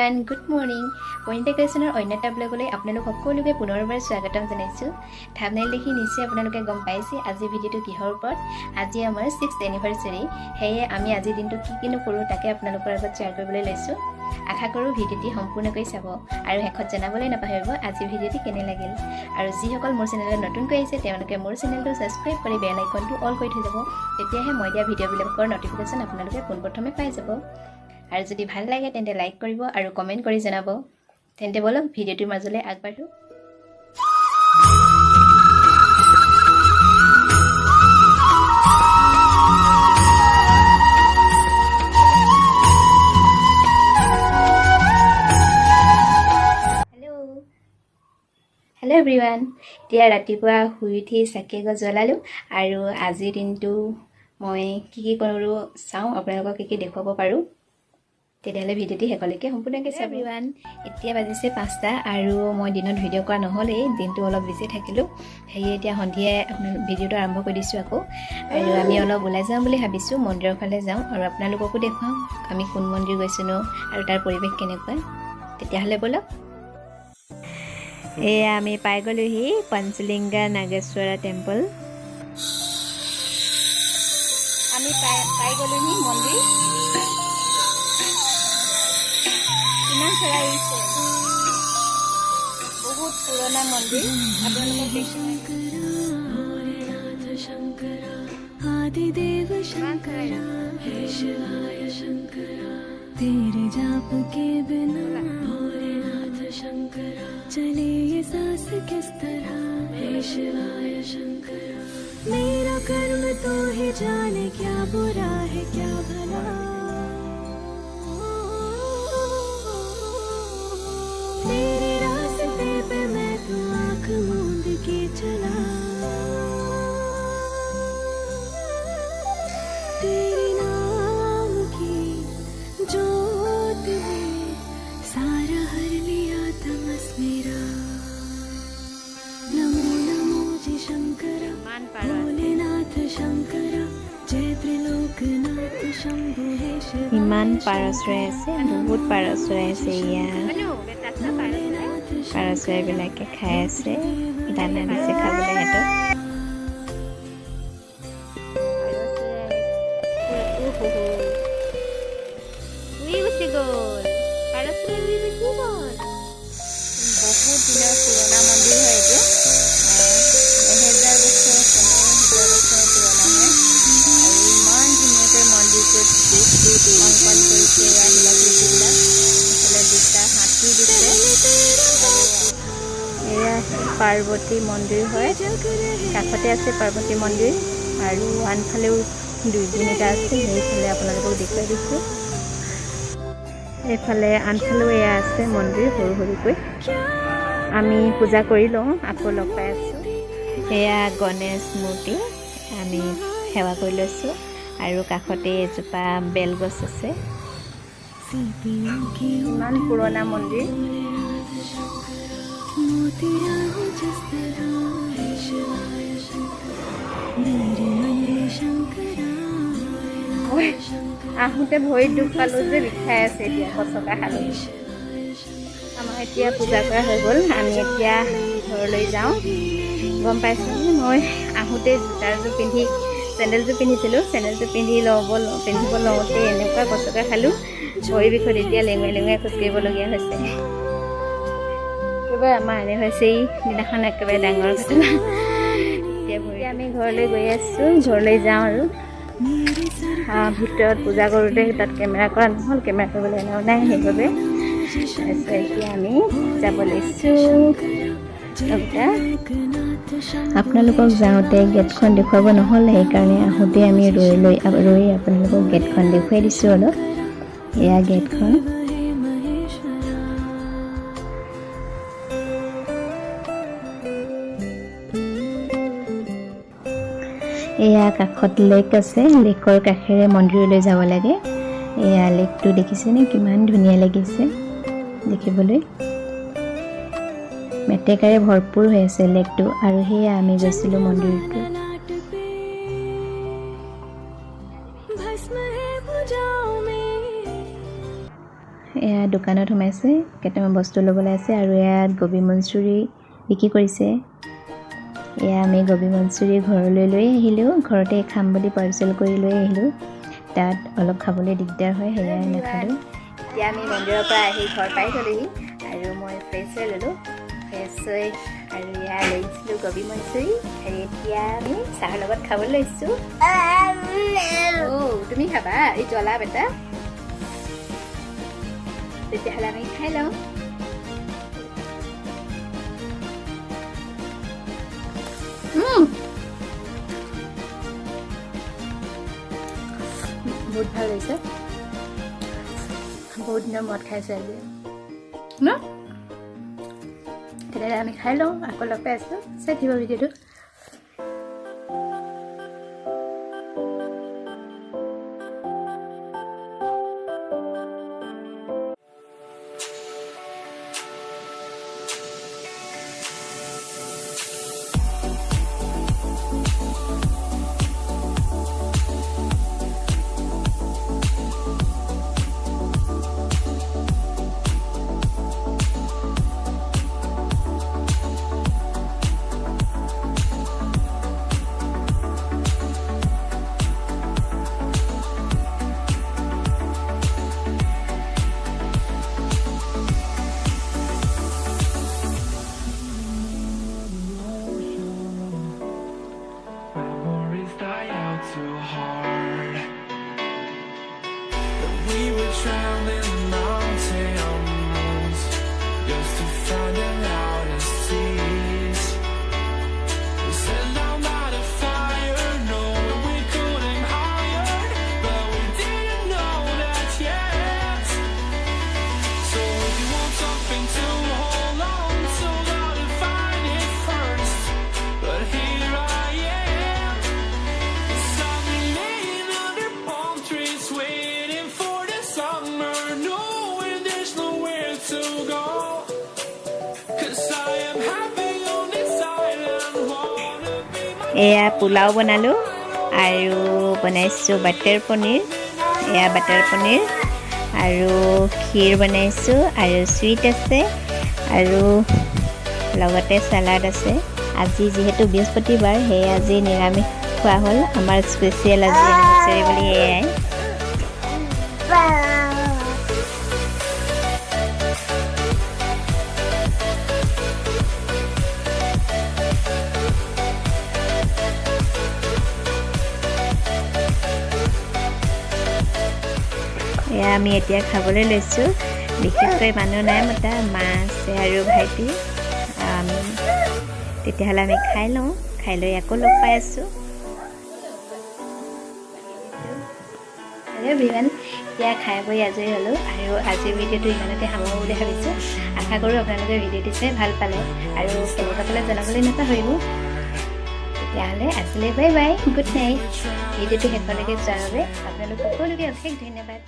Everyone good morning পইণ্টেকেশ্যনৰ অন্য এটা ব্লগলৈ আপোনালোক সকলোকে পুনৰবাৰ স্বাগতম জনাইছোঁ থাম্বনেইল দেখি নিশ্চয় আপোনালোকে গম পাইছে আজি ভিডিঅ'টো কিহৰ ওপৰত আজি আমাৰ 6th এনিভাৰ্চাৰী হেয়ে আমি আজি দিনটো কিনো কৰোঁ তাকে আপোনালোকৰ আগত শ্বেয়াৰ কৰিবলৈ লৈছোঁ আশা কৰোঁ ভিডিঅ'টি সম্পূৰ্ণকৈ চাব আৰু শেষত জনাবলৈ নাপাহৰিব আজি ভিডিঅ'টি কেনে লাগিল আৰু যিসকল মোৰ চেনেলত নতুনকৈ আহিছে তেওঁলোকে মোৰ চেনেলটো ছাবস্ক্ৰাইব কৰি বেল আইকনটো অল কৰি থৈ যাব তেতিয়াহে মই দিয়া ভিডিঅ'বিলাকৰ নটিফিকেশ্যন আপোনালোকে পোনপ্ৰথমে পাই যাব আৰু যদি ভাল লাগে তেন্তে লাইক কৰিব আৰু কমেন্ট কৰি জনাব তেন্তে বলক ভিডিঅ'টোৰ মাজলৈ আগবাঢ়ো হেল্ল' এভৰিৱান এতিয়া ৰাতিপুৱা শুই উঠি চাকি এগছ জ্বলালোঁ আৰু আজিৰ দিনটো মই কি কৰোঁ চাওঁ আপোনালোকক কি দেখুৱাব পাৰোঁ তেতিয়াহ'লে ভিডিঅ'টি শেষলৈকে সম্পূৰ্ণকৈ চাব এভৰিৱান এতিয়া বাজিছে 5টা আৰু মই দিনত ভিডিঅ' কৰা নহ'লেই দিনটো অলপ বিজি থাকিলোঁ সেয়ে এতিয়া সন্ধিয়াই ভিডিঅ'টো আৰম্ভ কৰি দিছোঁ আকৌ আৰু আমি অলপ ওলাই যাওঁ বুলি ভাবিছোঁ মন্দিৰৰ ফালে যাওঁ আৰু আপোনালোককো দেখুৱাওঁ আমি কোন মন্দিৰ গৈছিলোঁ আৰু তাৰ পৰিৱেশ কেনেকুৱা তেতিয়াহ'লে বলক এয়া আমি পাই গ'লোহি পঞ্চলিংগা নাগেশ্বৰা টেম্পল আমি পাই গ'লোহি মন্দিৰ ইমান চৰাই আহিছে বহুত পুৰণা মন্দিৰ আপোনালোকক দেখিছে आदिदेव शंकरा हे शिवाय शंकरा तेरे जाप के बिना भोलेनाथ शंकरा चले ये सांस किस तरह हे शिवाय शंकरा मेरा कर्म तो ही जाने क्या बुरा है क्या भला तेरे रास्ते पे मैं तो आँख मूंद के चला तेरे नाम की ज्योत में सारा हर लिया तमस मेरा नमो नमो जी शंकरा भोलेनाथ शंकरा जय त्रिलोकनाथ शंभो हे शिव ইমান পাৰ চৰাই আছে বহুত পাৰ চৰাই আছে ইয়াত পাৰ চৰাইবিলাকে খাই আছে দানা দিছে খাবলৈ সিহঁতক বহুত দিনৰ পুৰণা মন্দিৰ হয় এইটো 1000 বছৰ 1000 বছৰ পুৰণা হয় আৰু ইমান ধুনীয়াকৈ মন্দিৰটোত অংকন কৰিছে শিলাকৃতিবিলাক এইফালে দুটা হাতী দিছে এয়া পাৰ্বতী মন্দিৰ হয় কাষতে আছে পাৰ্বতী মন্দিৰ আৰু আনফালেও দুইজনীটা আছে সেইফালে আপোনালোকক দেখুৱাই দিছোঁ এইফালে আনফালেও এয়া আছে মন্দিৰ সৰু সৰুকৈ আমি পূজা কৰি লওঁ আকৌ লগ পাই আছোঁ এয়া গণেশ মূৰ্তি আমি সেৱা কৰি লৈছোঁ আৰু কাষতে এজোপা বেলগছ আছে ইমান পুৰণা মন্দিৰ আহোঁতে ভৰিত দুখ পালোঁ যে বিষাই আছে এতিয়া কচকা খালোঁ আমাৰ এতিয়া পূজা কৰা হৈ গ'ল আমি এতিয়া ঘৰলৈ যাওঁ গম পাইছোঁ মই আহোঁতে জোতাযোৰ পিন্ধি চেণ্ডেলযোৰ পিন্ধিছিলোঁ চেণ্ডেলযোৰ পিন্ধিব লওঁতে এনেকুৱা কচকা খালোঁ ভৰি বিষত এতিয়া লেঙুৱাই লেঙুৱাই খোজকাঢ়িবলগীয়া হৈছে একেবাৰে আমাৰ এনে হৈছে এই দিনাখন একেবাৰে ডাঙৰ ঘটনা এতিয়া আমি ঘৰলৈ গৈ আছোঁ ঘৰলৈ যাওঁ আৰু ভিতৰত পূজা কৰোঁতে তাত কেমেৰা কৰা নহ'ল কেমেৰা কৰিবলৈ এলাও নাই সেইবাবে তাৰপিছত এতিয়া আমি যাব লৈছোঁ আপোনালোকক যাওঁতে গেটখন দেখুৱাব নহ'ল সেইকাৰণে আহোঁতে আমি ৰৈ আপোনালোকক গেটখন দেখুৱাই দিছোঁ অলপ এয়া গেটখন এয়া কাষত লেক আছে লেকৰ কাষেৰে মন্দিৰলৈ যাব লাগে এয়া লেকটো দেখিছেনে কিমান ধুনীয়া লাগিছে দেখিবলৈ মেটেকাৰে ভৰপূৰ হৈ আছে লেকটো আৰু সেয়া আমি গৈছিলোঁ মন্দিৰটো এয়া দোকানত সোমাইছে কেইটামান বস্তু ল'বলৈ আছে আৰু ইয়াত গোবি মঞ্চুৰি বিক্ৰী কৰিছে এয়া আমি গোবি মঞ্চুৰি ঘৰলৈ লৈ আহিলোঁ ঘৰতে খাম বুলি পাৰ্চেল কৰি লৈ আহিলোঁ তাত অলপ খাবলৈ দিগদাৰ হয় সেয়াই নাখালোঁ এতিয়া আমি মন্দিৰৰ পৰা আহি ঘৰ পাই গ'লোহি আৰু মই ফ্ৰেছ হৈ ল'লোঁ ফ্ৰেছ হৈ আৰু ইয়াত লৈছিলোঁ গোবি মঞ্চুৰি আৰু এতিয়া আমি চাহৰ লগত খাবলৈ লৈছোঁ তুমি খাবা এই জ্বলা বেটা তেতিয়াহ'লে আমি খাই লওঁ বহুত ভাল লাগিছে বহুত দিনৰ মূৰত খাইছোঁ আজি ন তেতিয়াহ'লে আমি খাই লওঁ আকৌ লগ পাই আছোঁ চাই থাকিব ভিডিঅ'টো too hard. But we were traveling mountains just to find an outer seas. We set down by the fire, knowing we couldn't hire, but we didn't know that yet. So if you want something to hold on to, gotta find it first. But here I am, suddenly laying under palm trees, waiting for the summer, knowing there's nowhere to go. 'Cause I am happy on this island, wanna be my এয়া পোলাও বনালোঁ আৰু বনাইছোঁ butter paneer এয়া butter paneer আৰু ক্ষীৰ বনাইছোঁ আৰু sweet আছে আৰু লগতে চালাড আছে আজি যিহেতু বৃহস্পতিবাৰ সেয়ে আজি নিৰামিষ খোৱা হ'ল আমাৰ স্পেচিয়েল আজি এনিভাৰ্চাৰী বুলি এয়াই এয়া আমি এতিয়া খাবলৈ লৈছোঁ বিশেষকৈ মানুহ নাই মতা মা আছে আৰু ভাইটি আমি তেতিয়াহ'লে আমি খাই লওঁ খাই লৈ আকৌ লগ পাই আছোঁ এভৰিৱান এতিয়া খাই বৈ আজৰি হ'লোঁ আৰু আজিৰ ভিডিঅ'টো ইমানতে সামৰোঁ বুলি ভাবিছোঁ আশা কৰোঁ আপোনালোকে ভিডিঅ'টো চাই ভাল পালে আৰু কেনেকুৱা পালে জনাবলৈ নাপাহৰিব তেতিয়াহ'লে আজিলৈ বাই বাই গুড নাইট ভিডিঅ'টো শেষলৈকে চোৱাৰ বাবে আপোনালোক সকলোকে অশেষ ধন্যবাদ